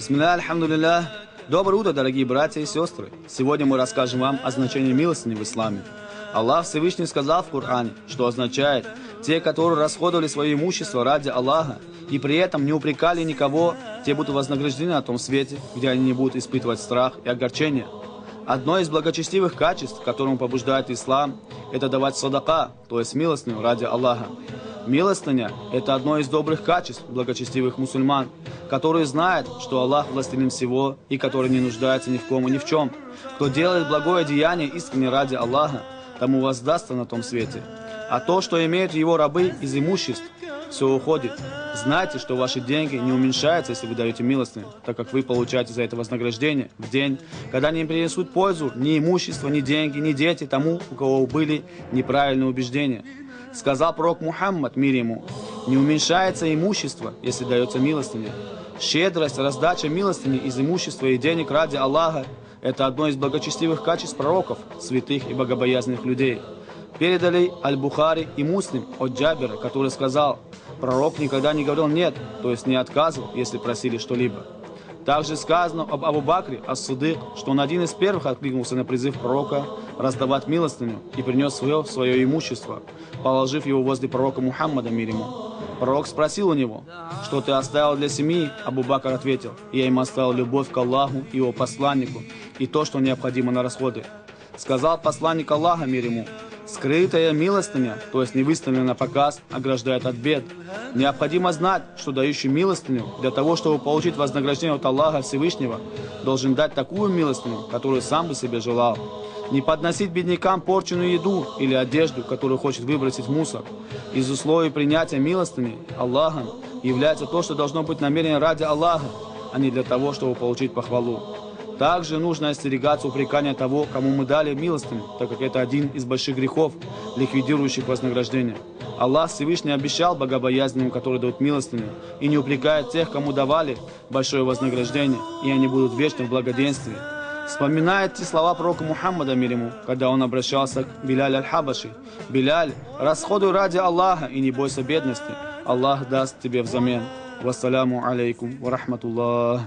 Бисмилля, альхамдулилля. Доброе утро, дорогие братья и сестры. Сегодня мы расскажем вам о значении милостыни в исламе. Аллах Всевышний сказал в Коране, что означает: те, которые расходовали свое имущество ради Аллаха и при этом не упрекали никого, те будут вознаграждены на том свете, где они не будут испытывать страх и огорчение. Одно из благочестивых качеств, которому побуждает ислам, это давать садака, то есть милостыню ради Аллаха. Милостыня – это одно из добрых качеств благочестивых мусульман, которые знают, что Аллах властелин всего и которые не нуждаются ни в ком и ни в чем. Кто делает благое деяние искренне ради Аллаха, тому воздастся на том свете. А то, что имеют его рабы из имуществ, все уходит. Знайте, что ваши деньги не уменьшаются, если вы даете милостыню, так как вы получаете за это вознаграждение в день, когда не принесут пользу ни имущество, ни деньги, ни дети тому, у кого были неправильные убеждения. Сказал пророк Мухаммад, мир ему: не уменьшается имущество, если дается милостыня. Щедрость, раздача милостыни из имущества и денег ради Аллаха – это одно из благочестивых качеств пророков, святых и богобоязненных людей. Передали Аль-Бухари и Муслим от Джабира, который сказал: пророк никогда не говорил «нет», то есть не отказывал, если просили что-либо. Также сказано об Абу Бакре ас-Сиддик, что он один из первых откликнулся на призыв пророка раздавать милостыню и принес свое имущество, положив его возле пророка Мухаммада, мир ему. Пророк спросил у него: что ты оставил для семьи? Абу Бакр ответил: я им оставил любовь к Аллаху и его посланнику и то, что необходимо на расходы. Сказал посланник Аллаха, мир ему: скрытая милостыня, то есть не выставленная на показ, ограждает от бед. Необходимо знать, что дающий милостыню для того, чтобы получить вознаграждение от Аллаха Всевышнего, должен дать такую милостыню, которую сам бы себе желал. Не подносить беднякам порченную еду или одежду, которую хочет выбросить в мусор. Из условий принятия милостыни Аллахом является то, что должно быть намерено ради Аллаха, а не для того, чтобы получить похвалу. Также нужно остерегаться упрекания того, кому мы дали милостыню, так как это один из больших грехов, ликвидирующих вознаграждение. Аллах Всевышний обещал богобоязненным, которые дают милостыню, и не упрекает тех, кому давали большое вознаграждение, и они будут вечно в благоденствии. Вспоминайте слова пророка Мухаммада, мир ему, когда он обращался к Билялю аль-Хабаши: «Биляль, расходуй ради Аллаха и не бойся бедности, Аллах даст тебе взамен». Вассаляму алейкум ва рахматуллах.